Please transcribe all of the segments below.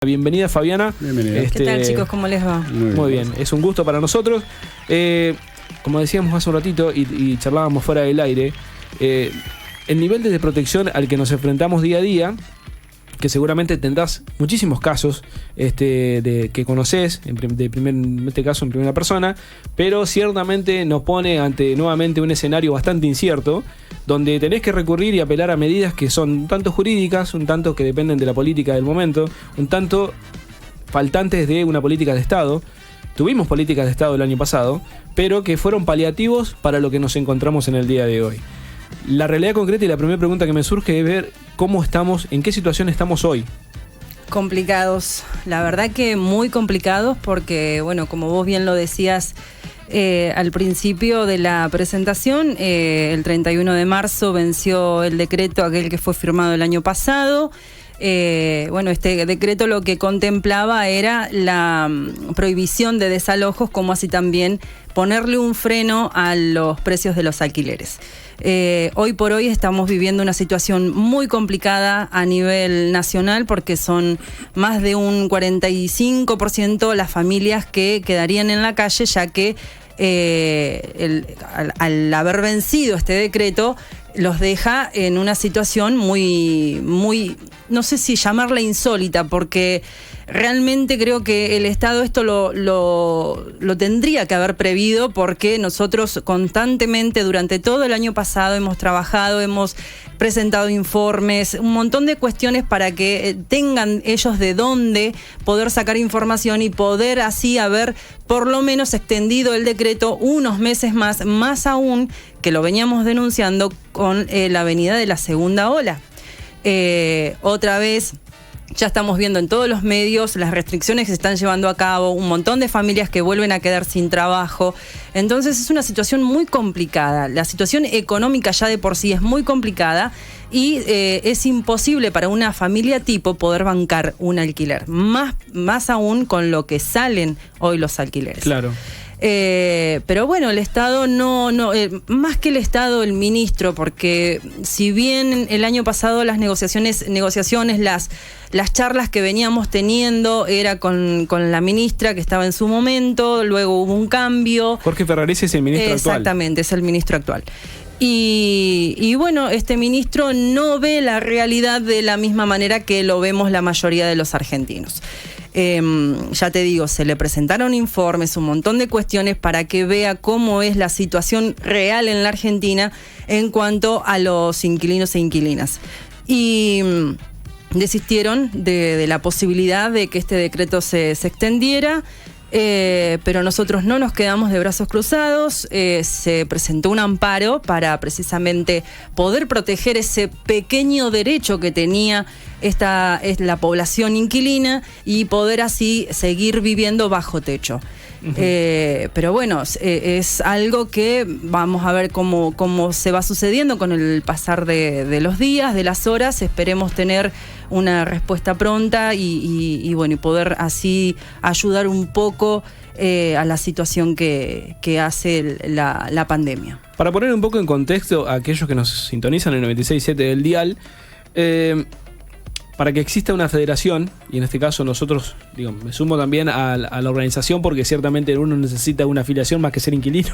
Bienvenida, Fabiana. Bienvenida. ¿Qué tal, chicos? ¿Cómo les va? Muy bien. Es un gusto para nosotros. Como decíamos hace un ratito y charlábamos fuera del aire, el nivel de protección al que nos enfrentamos día a día, que seguramente tendrás muchísimos casos que conocés, en este caso en primera persona, pero ciertamente nos pone ante nuevamente un escenario bastante incierto, donde tenés que recurrir y apelar a medidas que son un tanto jurídicas, un tanto que dependen de la política del momento, un tanto faltantes de una política de Estado. Tuvimos políticas de Estado el año pasado, pero que fueron paliativos para lo que nos encontramos en el día de hoy. La realidad concreta y la primera pregunta que me surge es ver cómo estamos, en qué situación estamos hoy. Complicados, la verdad que muy complicados porque, bueno, como vos bien lo decías al principio de la presentación, el 31 de marzo venció el decreto aquel que fue firmado el año pasado. Bueno, este decreto lo que contemplaba era la prohibición de desalojos, como así también ponerle un freno a los precios de los alquileres. Hoy por hoy estamos viviendo una situación muy complicada a nivel nacional porque son más de un 45% las familias que quedarían en la calle, ya que al haber vencido este decreto los deja en una situación muy, no sé si llamarla insólita, porque realmente creo que el Estado esto lo tendría que haber previsto, porque nosotros constantemente durante todo el año pasado hemos trabajado, hemos presentado informes, un montón de cuestiones para que tengan ellos de dónde poder sacar información y poder así haber por lo menos extendido el decreto unos meses más aún que lo veníamos denunciando con la venida de la segunda ola. Otra vez ya estamos viendo en todos los medios las restricciones que se están llevando a cabo, un montón de familias que vuelven a quedar sin trabajo. Entonces es una situación muy complicada. La situación económica ya de por sí es muy complicada y es imposible para una familia tipo poder bancar un alquiler. Más aún con lo que salen hoy los alquileres. Claro. Pero bueno, el Estado más que el Estado, el ministro, porque si bien el año pasado las negociaciones, las charlas que veníamos teniendo era con la ministra que estaba en su momento, luego hubo un cambio. Jorge Ferraresi es el ministro actual. Exactamente, es el ministro actual. Y bueno, este ministro no ve la realidad de la misma manera que lo vemos la mayoría de los argentinos. Ya te digo, se le presentaron informes, un montón de cuestiones para que vea cómo es la situación real en la Argentina en cuanto a los inquilinos e inquilinas. Y desistieron de la posibilidad de que este decreto se extendiera. Pero nosotros no nos quedamos de brazos cruzados. Se presentó un amparo para precisamente poder proteger ese pequeño derecho que tenía la población inquilina y poder así seguir viviendo bajo techo. Uh-huh. Pero bueno, es algo que vamos a ver cómo se va sucediendo con el pasar de los días, de las horas. Esperemos tener una respuesta pronta y bueno, y poder así ayudar un poco a la situación que hace la pandemia. Para poner un poco en contexto a aquellos que nos sintonizan en el 96.7 del dial, para que exista una federación, y en este caso nosotros, me sumo también a la organización porque ciertamente uno necesita una afiliación más que ser inquilino,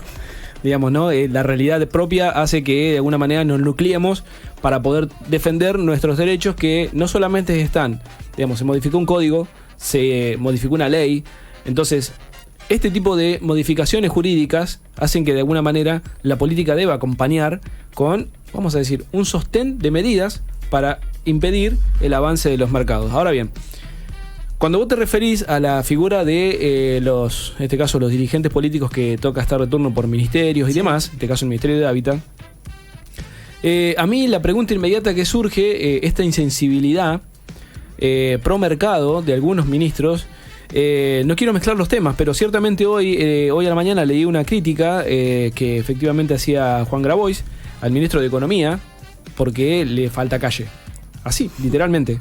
¿no? La realidad propia hace que de alguna manera nos nucleemos para poder defender nuestros derechos que no solamente están, se modificó un código, se modificó una ley, entonces este tipo de modificaciones jurídicas hacen que de alguna manera la política deba acompañar con, vamos a decir, un sostén de medidas para impedir el avance de los mercados. Ahora bien, cuando vos te referís a la figura de en este caso los dirigentes políticos que toca estar de turno por ministerios y demás, en este caso el Ministerio de Hábitat, a mí la pregunta inmediata que surge, esta insensibilidad pro mercado de algunos ministros. No quiero mezclar los temas, pero ciertamente hoy a la mañana leí una crítica que efectivamente hacía Juan Grabois al ministro de Economía porque le falta calle. Así, literalmente.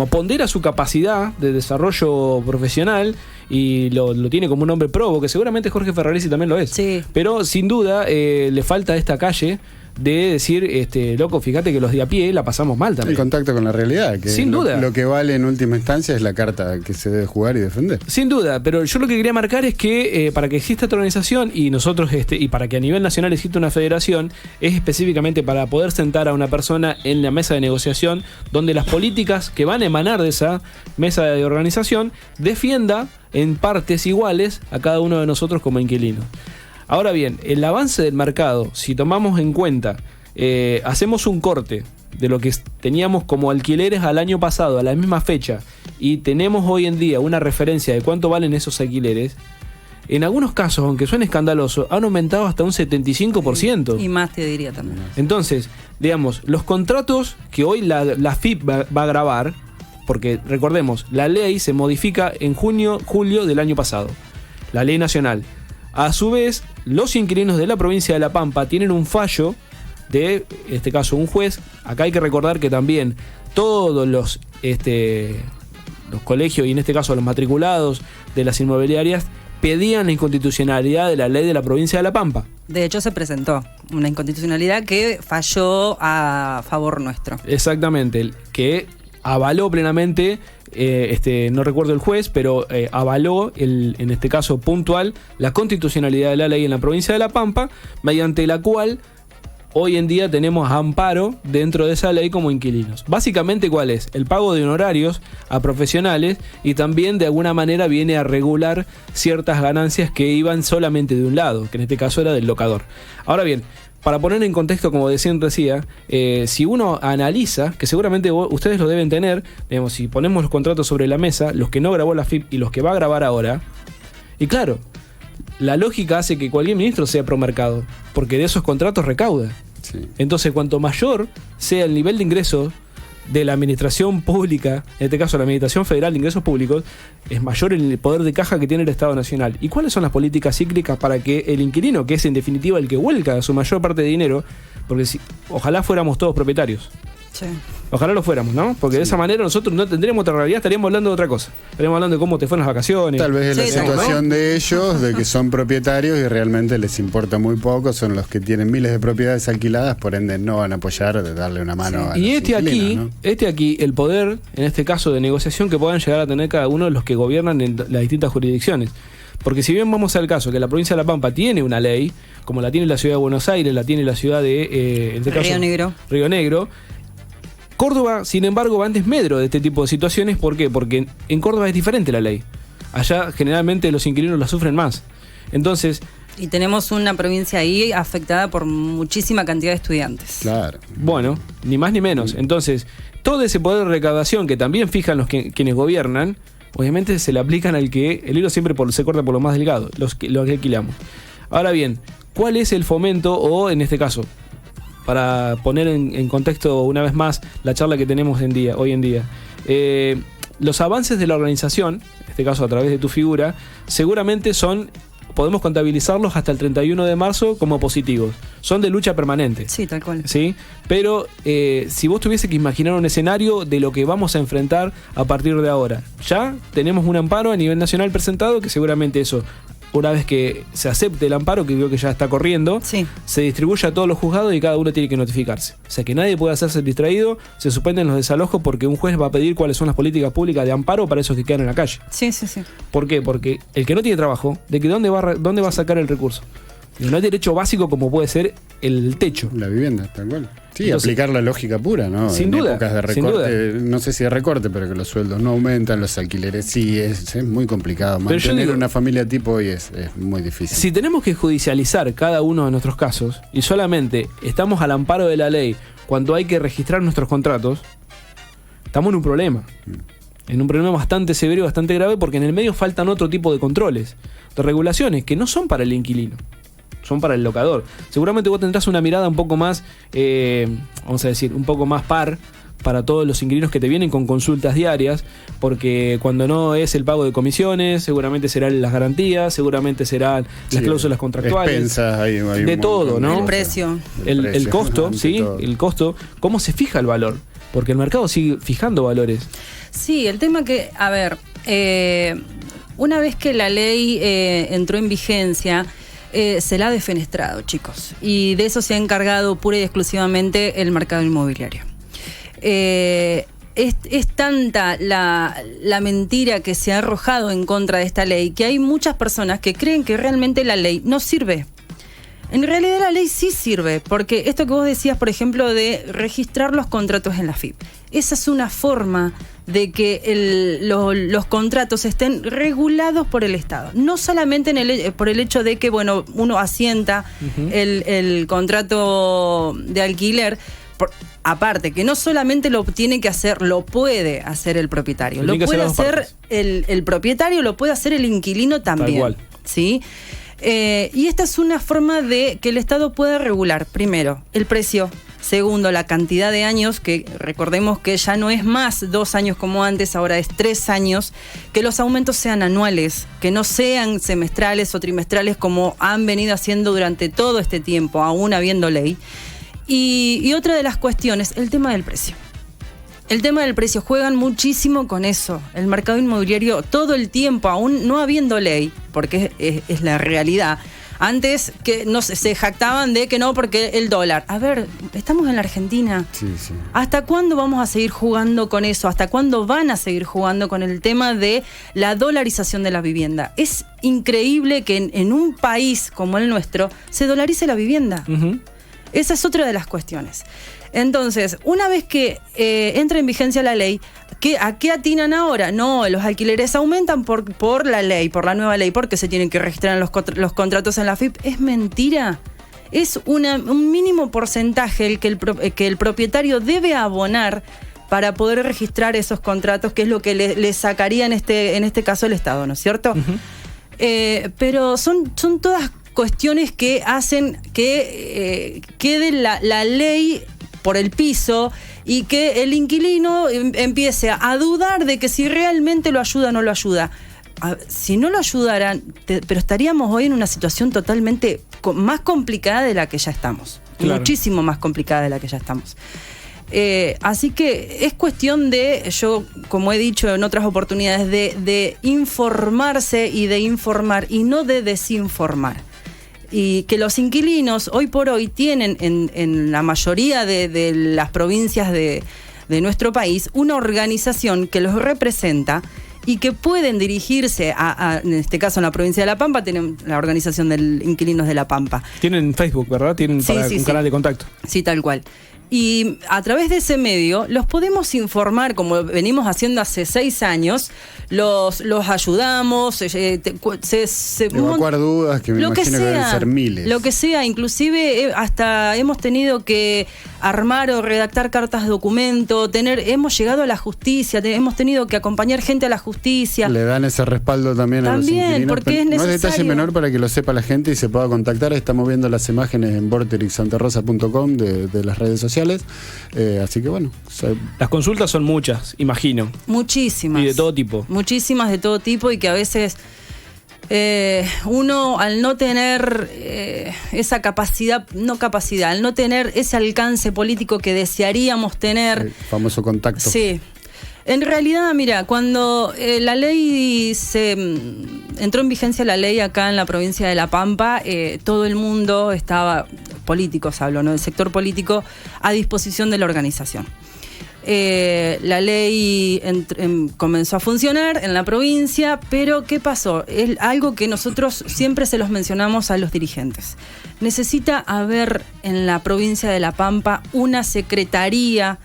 Pondera su capacidad de desarrollo profesional y lo tiene como un hombre probo, que seguramente Jorge Ferraresi también lo es. Sí. Pero sin duda le falta esta calle de decir, loco, fíjate que los de a pie la pasamos mal también. El contacto con la realidad, que sin duda. Lo que vale en última instancia es la carta que se debe jugar y defender. Sin duda, pero yo lo que quería marcar es que para que exista esta organización y nosotros y para que a nivel nacional exista una federación, es específicamente para poder sentar a una persona en la mesa de negociación donde las políticas que van a emanar de esa mesa de organización defienda en partes iguales a cada uno de nosotros como inquilinos. Ahora bien, el avance del mercado, si tomamos en cuenta, hacemos un corte de lo que teníamos como alquileres al año pasado, a la misma fecha, y tenemos hoy en día una referencia de cuánto valen esos alquileres, en algunos casos, aunque suene escandaloso, han aumentado hasta un 75%. Y más te diría también. Entonces, digamos, los contratos que hoy la FIP va a grabar, porque recordemos, la ley se modifica en julio del año pasado, la ley nacional. A su vez, los inquilinos de la provincia de La Pampa tienen un fallo de, en este caso, un juez. Acá hay que recordar que también todos los colegios, y en este caso los matriculados de las inmobiliarias, pedían la inconstitucionalidad de la ley de la provincia de La Pampa. De hecho, se presentó una inconstitucionalidad que falló a favor nuestro. Exactamente, que avaló plenamente, no recuerdo el juez, pero avaló, en este caso puntual, la constitucionalidad de la ley en la provincia de La Pampa, mediante la cual hoy en día tenemos amparo dentro de esa ley como inquilinos. Básicamente, ¿cuál es? El pago de honorarios a profesionales y también de alguna manera viene a regular ciertas ganancias que iban solamente de un lado, que en este caso era del locador. Ahora bien, para poner en contexto, como decía, si uno analiza, que seguramente ustedes lo deben tener, digamos, si ponemos los contratos sobre la mesa, los que no grabó la FIP y los que va a grabar ahora, y claro, la lógica hace que cualquier ministro sea pro mercado, porque de esos contratos recauda. Sí. Entonces, cuanto mayor sea el nivel de ingresos de la administración pública, en este caso la Administración Federal de Ingresos Públicos, es mayor el poder de caja que tiene el Estado Nacional. ¿Y cuáles son las políticas cíclicas para que el inquilino, que es en definitiva el que vuelca su mayor parte de dinero, porque ojalá fuéramos todos propietarios? Sí. Ojalá lo fuéramos, ¿no? Porque de esa manera nosotros no tendríamos otra realidad, estaríamos hablando de otra cosa. Estaríamos hablando de cómo te fueron las vacaciones. Tal vez es la situación de ellos, de que son propietarios y realmente les importa muy poco, son los que tienen miles de propiedades alquiladas, por ende no van a apoyar de darle una mano a los inquilinos, ¿no? aquí, el poder, en este caso de negociación que puedan llegar a tener cada uno de los que gobiernan en las distintas jurisdicciones. Porque si bien vamos al caso que la provincia de La Pampa tiene una ley, como la tiene la ciudad de Buenos Aires, la tiene la ciudad de Río Negro, Córdoba, sin embargo, va en desmedro de este tipo de situaciones. ¿Por qué? Porque en Córdoba es diferente la ley. Allá generalmente los inquilinos la sufren más. Entonces... Y tenemos una provincia ahí afectada por muchísima cantidad de estudiantes. Claro. Bueno, ni más ni menos. Entonces, todo ese poder de recaudación que también fijan quienes gobiernan, obviamente se le aplican al que el hilo siempre se corta por lo más delgado, los que alquilamos. Ahora bien, ¿cuál es el fomento o, en este caso, para poner en contexto una vez más la charla que tenemos hoy en día, los avances de la organización, en este caso a través de tu figura, seguramente podemos contabilizarlos hasta el 31 de marzo como positivos. Son de lucha permanente. Sí, tal cual. ¿Sí? Pero si vos tuviese que imaginar un escenario de lo que vamos a enfrentar a partir de ahora, ya tenemos un amparo a nivel nacional presentado, que seguramente eso, una vez que se acepte el amparo, que creo que ya está corriendo, sí, se distribuye a todos los juzgados y cada uno tiene que notificarse. O sea que nadie puede hacerse distraído, se suspenden los desalojos porque un juez va a pedir cuáles son las políticas públicas de amparo para esos que quedan en la calle. Sí, sí, sí. ¿Por qué? Porque el que no tiene trabajo, ¿de que dónde va a sacar el recurso? No hay derecho básico como puede ser el techo. La vivienda, tal cual. Sí, entonces, aplicar la lógica pura, ¿no? Sin duda. Épocas de recorte, no sé si de recorte, pero que los sueldos no aumentan, los alquileres sí, es muy complicado. Mantener una familia tipo hoy es muy difícil. Si tenemos que judicializar cada uno de nuestros casos y solamente estamos al amparo de la ley cuando hay que registrar nuestros contratos, estamos en un problema. En un problema bastante severo y bastante grave, porque en el medio faltan otro tipo de controles, de regulaciones que no son para el inquilino, son para el locador. Seguramente vos tendrás una mirada un poco más, vamos a decir, un poco más par para todos los inquilinos que te vienen con consultas diarias, porque cuando no es el pago de comisiones, seguramente serán las garantías, seguramente serán las cláusulas contractuales, expensas, hay de todo, ¿no? El precio. El costo, ¿sí? Todo. El costo, ¿cómo se fija el valor? Porque el mercado sigue fijando valores. Sí, el tema que, a ver, una vez que la ley entró en vigencia, se la ha defenestrado, chicos. Y de eso se ha encargado pura y exclusivamente el mercado inmobiliario. Es tanta la mentira que se ha arrojado en contra de esta ley que hay muchas personas que creen que realmente la ley no sirve. En realidad la ley sí sirve, porque esto que vos decías, por ejemplo, de registrar los contratos en la FIP, esa es una forma de que los contratos estén regulados por el Estado. No solamente por el hecho de que, bueno, uno asienta el contrato de alquiler. Aparte, que no solamente lo tiene que hacer, lo puede hacer el propietario. Lo puede hacer el propietario, lo puede hacer el inquilino también. Tal cual. ¿Sí? Y esta es una forma de que el Estado pueda regular, primero, el precio. Segundo, la cantidad de años, que recordemos que ya no es más 2 años como antes, ahora es 3 años, que los aumentos sean anuales, que no sean semestrales o trimestrales como han venido haciendo durante todo este tiempo, aún habiendo ley. Y otra de las cuestiones, el tema del precio. El tema del precio, juegan muchísimo con eso. El mercado inmobiliario todo el tiempo, aún no habiendo ley, porque es la realidad. Antes que no se jactaban de que no, porque el dólar. A ver, estamos en la Argentina. Sí. ¿Hasta cuándo vamos a seguir jugando con eso? ¿Hasta cuándo van a seguir jugando con el tema de la dolarización de la vivienda? Es increíble que en un país como el nuestro se dolarice la vivienda. Esa es otra de las cuestiones. Entonces, una vez que entra en vigencia la ley, ¿a qué atinan ahora? No, los alquileres aumentan por la ley, por la nueva ley, porque se tienen que registrar en los contratos en la FIP. Es mentira. Es un mínimo porcentaje que el propietario debe abonar para poder registrar esos contratos, que es lo que le sacaría en este caso el Estado, ¿no es cierto? Pero son todas cuestiones que hacen que quede la ley por el piso y que el inquilino empiece a dudar de que si realmente lo ayuda o no lo ayuda. Si no lo ayudaran, pero estaríamos hoy en una situación totalmente más complicada de la que ya estamos. Claro. Muchísimo más complicada de la que ya estamos. Así que es cuestión de, yo como he dicho en otras oportunidades, de informarse y de informar y no de desinformar. Y que los inquilinos hoy por hoy tienen en la mayoría de las provincias de nuestro país una organización que los representa y que pueden dirigirse en este caso en la provincia de La Pampa, tienen la organización de inquilinos de La Pampa. Tienen Facebook, ¿verdad? Tienen un canal de contacto. Sí, tal cual. Y a través de ese medio los podemos informar, como venimos haciendo hace 6 años, los ayudamos, evacuar dudas, que me imagino que deben ser miles. Lo que sea, inclusive hasta hemos tenido que armar o redactar cartas de documento, hemos llegado a la justicia, hemos tenido que acompañar gente a la justicia. Le dan ese respaldo también a los inquilinos. Porque es necesario. No es detalle menor para que lo sepa la gente y se pueda contactar. Estamos viendo las imágenes en vorterixsantarosa.com de las redes sociales. Así que bueno. Las consultas son muchas, imagino. Muchísimas. Y de todo tipo. Muchísimas de todo tipo y que a veces uno al no tener esa al no tener ese alcance político que desearíamos tener. El famoso contacto. Sí. En realidad, mira, cuando la ley entró en vigencia la ley acá en la provincia de La Pampa, todo el mundo estaba, políticos hablo, ¿no? El sector político, a disposición de la organización. La ley comenzó a funcionar en la provincia, pero ¿qué pasó? Es algo que nosotros siempre se los mencionamos a los dirigentes. Necesita haber en la provincia de La Pampa una secretaría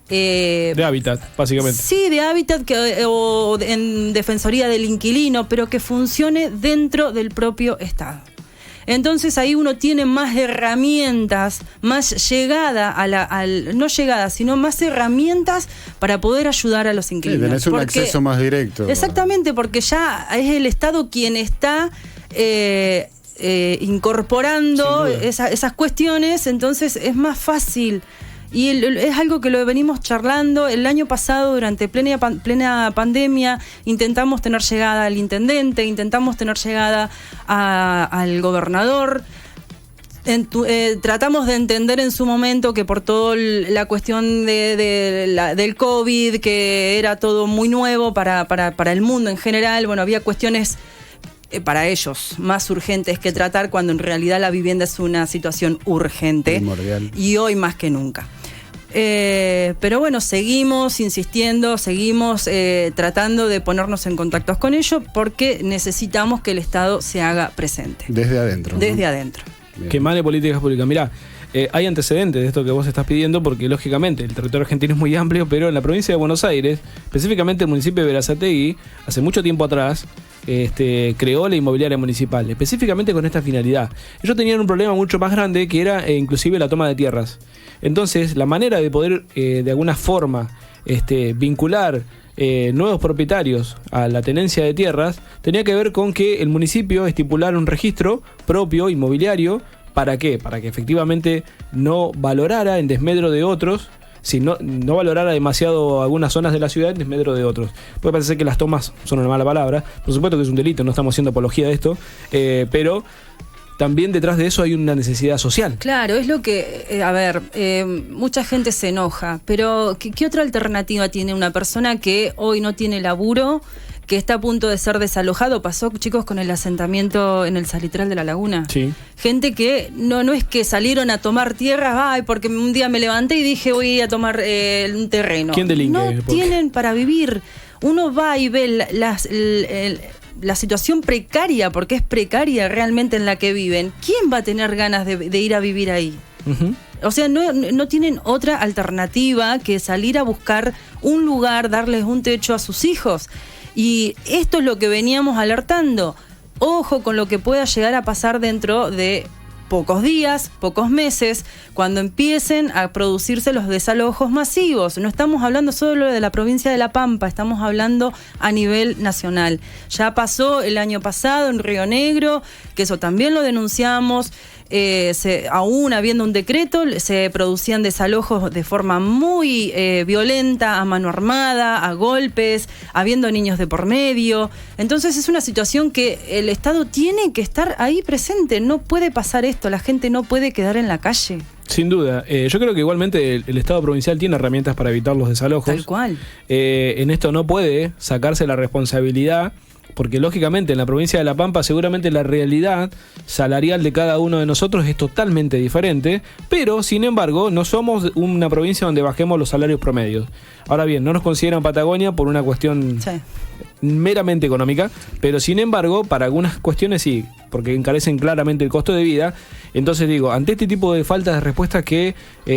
de hábitat, básicamente. Sí, de hábitat o en defensoría del inquilino, pero que funcione dentro del propio Estado. Entonces ahí uno tiene más herramientas, más llegada no llegada, sino más herramientas para poder ayudar a los inquilinos. Sí, tenés un acceso más directo. Exactamente, porque ya es el Estado quien está incorporando esas cuestiones, entonces es más fácil. Y es algo que lo venimos charlando. El año pasado, durante plena pandemia, intentamos tener llegada al intendente, intentamos tener llegada al gobernador. Tratamos de entender en su momento que por toda la cuestión del COVID, que era todo muy nuevo para el mundo en general, bueno, había cuestiones para ellos más urgentes que tratar, cuando en realidad la vivienda es una situación urgente. Primordial. Y hoy más que nunca. Pero bueno, seguimos insistiendo, seguimos tratando de ponernos en contacto con ellos, porque necesitamos que el Estado se haga presente. Desde adentro. Desde adentro. Bien. Que mane políticas públicas. Mirá, hay antecedentes de esto que vos estás pidiendo, porque lógicamente el territorio argentino es muy amplio, pero en la provincia de Buenos Aires, específicamente el municipio de Berazategui, hace mucho tiempo atrás, creó la inmobiliaria municipal, específicamente con esta finalidad. Ellos tenían un problema mucho más grande, que era inclusive la toma de tierras. Entonces, la manera de poder, de alguna forma, vincular nuevos propietarios a la tenencia de tierras, tenía que ver con que el municipio estipulara un registro propio inmobiliario. ¿Para qué? Para que efectivamente no valorara en desmedro de otros, si no valorara demasiado algunas zonas de la ciudad en desmedro de otros. Puede parecer que las tomas son una mala palabra, por supuesto que es un delito, no estamos haciendo apología de esto, pero también detrás de eso hay una necesidad social. Claro, es lo que, mucha gente se enoja, pero ¿qué otra alternativa tiene una persona que hoy no tiene laburo, que está a punto de ser desalojado? Pasó, chicos, con el asentamiento en el Salitral de la Laguna. Sí. Gente que no es que salieron a tomar tierras, porque un día me levanté y dije voy a tomar un terreno. ¿Quién delinque? No tienen para vivir. Uno va y ve la situación precaria, porque es precaria realmente en la que viven. ¿Quién va a tener ganas de ir a vivir ahí? Uh-huh. O sea, no tienen otra alternativa que salir a buscar un lugar, darles un techo a sus hijos. Y esto es lo que veníamos alertando. Ojo con lo que pueda llegar a pasar dentro de pocos días, pocos meses, cuando empiecen a producirse los desalojos masivos. No estamos hablando solo de la provincia de La Pampa, estamos hablando a nivel nacional. Ya pasó el año pasado en Río Negro, que eso también lo denunciamos. Aún habiendo un decreto, se producían desalojos de forma muy violenta, a mano armada, a golpes, habiendo niños de por medio. Entonces es una situación que el Estado tiene que estar ahí presente. No puede pasar esto, la gente no puede quedar en la calle. Sin duda. Yo creo que igualmente el Estado provincial tiene herramientas para evitar los desalojos. Tal cual. En esto no puede sacarse la responsabilidad, porque lógicamente en la provincia de La Pampa seguramente la realidad salarial de cada uno de nosotros es totalmente diferente, pero sin embargo no somos una provincia donde bajemos los salarios promedios. Ahora bien, no nos consideran Patagonia por una cuestión meramente económica, pero sin embargo para algunas cuestiones sí, porque encarecen claramente el costo de vida. Entonces digo, ante este tipo de faltas de respuestas que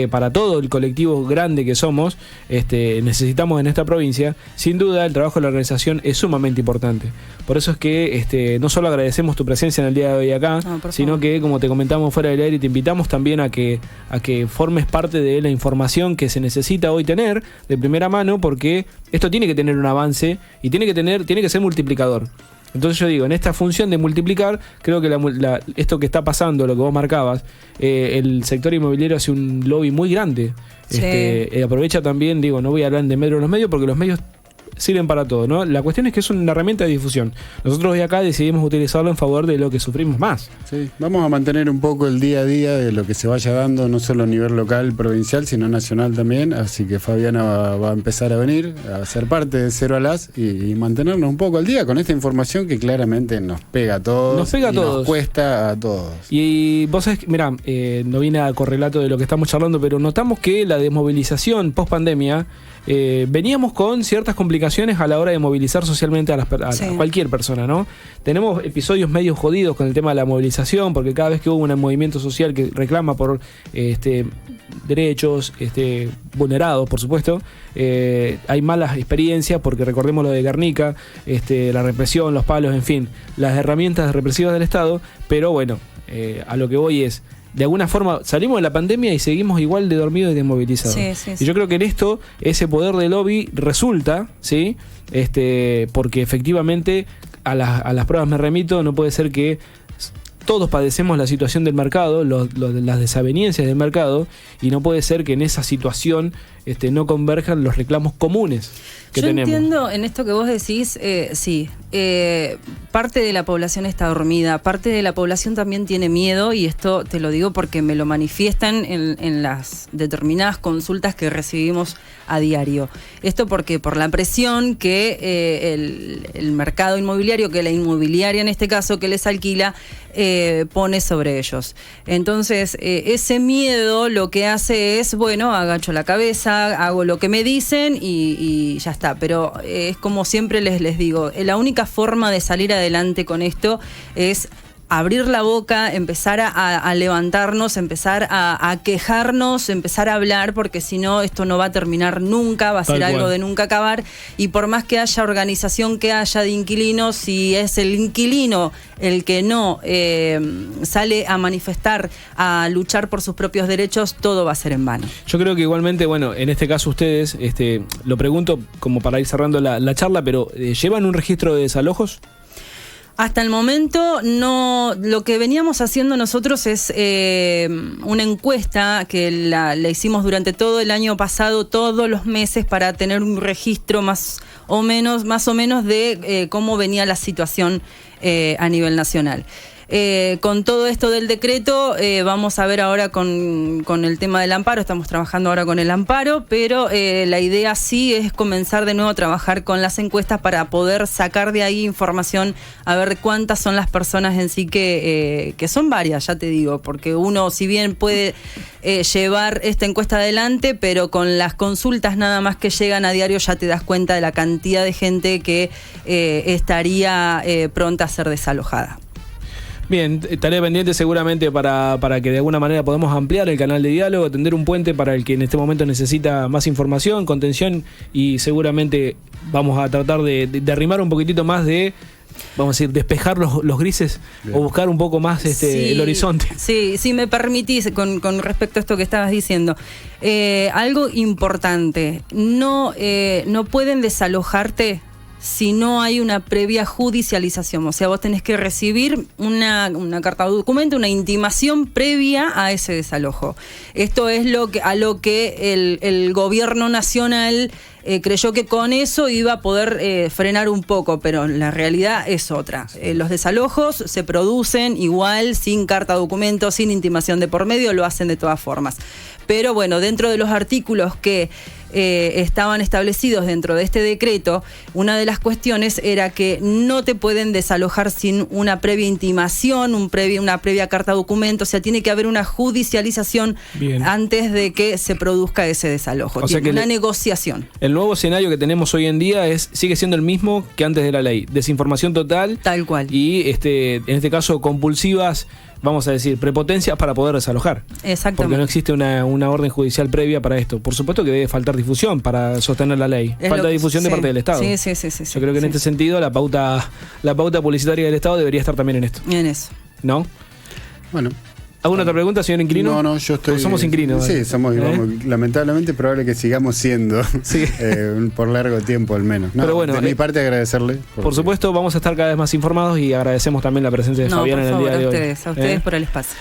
para todo el colectivo grande que somos necesitamos en esta provincia, sin duda el trabajo de la organización es sumamente importante. Por eso es que no solo agradecemos tu presencia en el día de hoy acá, sino que, como te comentamos fuera del aire, te invitamos también a que formes parte de la información que se necesita hoy tener de primera mano, porque esto tiene que tener un avance y tiene que ser multiplicador. Entonces yo digo, en esta función de multiplicar, creo que esto que está pasando, lo que vos marcabas, el sector inmobiliario hace un lobby muy grande. Sí. Aprovecha también, digo, no voy a hablar de los medios, porque los medios sirven para todo, ¿no? La cuestión es que es una herramienta de difusión. Nosotros hoy acá decidimos utilizarlo en favor de lo que sufrimos más. Sí, vamos a mantener un poco el día a día de lo que se vaya dando, no solo a nivel local, provincial, sino nacional también. Así que Fabiana va a empezar a venir, a ser parte de Cero a Las y mantenernos un poco al día con esta información que claramente nos pega a todos. Nos pega a todos. Nos cuesta a todos. Y vos sabés, mirá, no viene a correlato de lo que estamos charlando, pero notamos que la desmovilización post pandemia, veníamos con ciertas complicaciones a la hora de movilizar socialmente a cualquier persona, ¿no? Tenemos episodios medio jodidos con el tema de la movilización, porque cada vez que hubo un movimiento social que reclama por derechos vulnerados, por supuesto, hay malas experiencias, porque recordemos lo de Guernica, la represión, los palos, en fin, las herramientas represivas del Estado. Pero bueno, a lo que voy es, de alguna forma salimos de la pandemia y seguimos igual de dormidos y desmovilizados. Y yo creo que en esto ese poder de lobby resulta, ¿sí? Porque efectivamente a las pruebas me remito. No puede ser que todos padecemos la situación del mercado, las desavenencias del mercado, y no puede ser que en esa situación no converjan los reclamos comunes que tenemos. Yo entiendo en esto que vos decís, sí, parte de la población está dormida, parte de la población también tiene miedo, y esto te lo digo porque me lo manifiestan en las determinadas consultas que recibimos a diario. Esto porque por la presión que el mercado inmobiliario, que la inmobiliaria en este caso que les alquila, pone sobre ellos. Entonces, ese miedo lo que hace es, bueno, agacho la cabeza, hago lo que me dicen y ya está. Pero es como siempre les digo, la única forma de salir adelante con esto es abrir la boca, empezar a levantarnos, empezar a quejarnos, empezar a hablar, porque si no, esto no va a terminar nunca, va a ser algo de nunca acabar. Y por más que haya organización que haya de inquilinos, si es el inquilino el que no sale a manifestar, a luchar por sus propios derechos, todo va a ser en vano. Yo creo que igualmente, bueno, en este caso ustedes, lo pregunto como para ir cerrando la charla, pero ¿llevan un registro de desalojos? Hasta el momento no. Lo que veníamos haciendo nosotros es una encuesta que la hicimos durante todo el año pasado, todos los meses, para tener un registro más o menos de cómo venía la situación a nivel nacional. Con todo esto del decreto, vamos a ver ahora con el tema del amparo, estamos trabajando ahora con el amparo, pero la idea sí es comenzar de nuevo a trabajar con las encuestas para poder sacar de ahí información, a ver cuántas son las personas en sí que son varias, ya te digo, porque uno, si bien puede llevar esta encuesta adelante, pero con las consultas nada más que llegan a diario ya te das cuenta de la cantidad de gente que estaría pronta a ser desalojada. Bien, estaré pendiente seguramente para que de alguna manera podamos ampliar el canal de diálogo, tender un puente para el que en este momento necesita más información, contención, y seguramente vamos a tratar de arrimar un poquitito más de, vamos a decir, despejar los grises. Bien. O buscar un poco más el horizonte. Sí, si me permitís, con respecto a esto que estabas diciendo, algo importante, no pueden desalojarte si no hay una previa judicialización. O sea, vos tenés que recibir una carta de documento, una intimación previa a ese desalojo. Esto es a lo que el gobierno nacional creyó que con eso iba a poder frenar un poco, pero la realidad es otra. Los desalojos se producen igual, sin carta de documento, sin intimación de por medio, lo hacen de todas formas. Pero bueno, dentro de los artículos que estaban establecidos dentro de este decreto, una de las cuestiones era que no te pueden desalojar sin una previa intimación, una previa carta de documento. O sea, tiene que haber una judicialización. Bien. Antes de que se produzca ese desalojo. O sea, que una negociación. El nuevo escenario que tenemos hoy en día sigue siendo el mismo que antes de la ley. Desinformación total. Tal cual. Y en este caso compulsivas, vamos a decir, prepotencias para poder desalojar. Exactamente. Porque no existe una orden judicial previa para esto. Por supuesto que debe faltar difusión para sostener la ley. Falta difusión de parte del Estado. Sí. Yo creo que en este sentido la pauta publicitaria del Estado debería estar también en esto. En eso. ¿No? Bueno. ¿Alguna otra pregunta, señor inquilino? No, yo estoy... Somos inquilinos. Sí, somos, lamentablemente probable que sigamos siendo, sí. Por largo tiempo al menos. No, pero bueno, de mi parte agradecerle. Por supuesto, vamos a estar cada vez más informados y agradecemos también la presencia de Fabiana en el día de hoy. A ustedes por el espacio.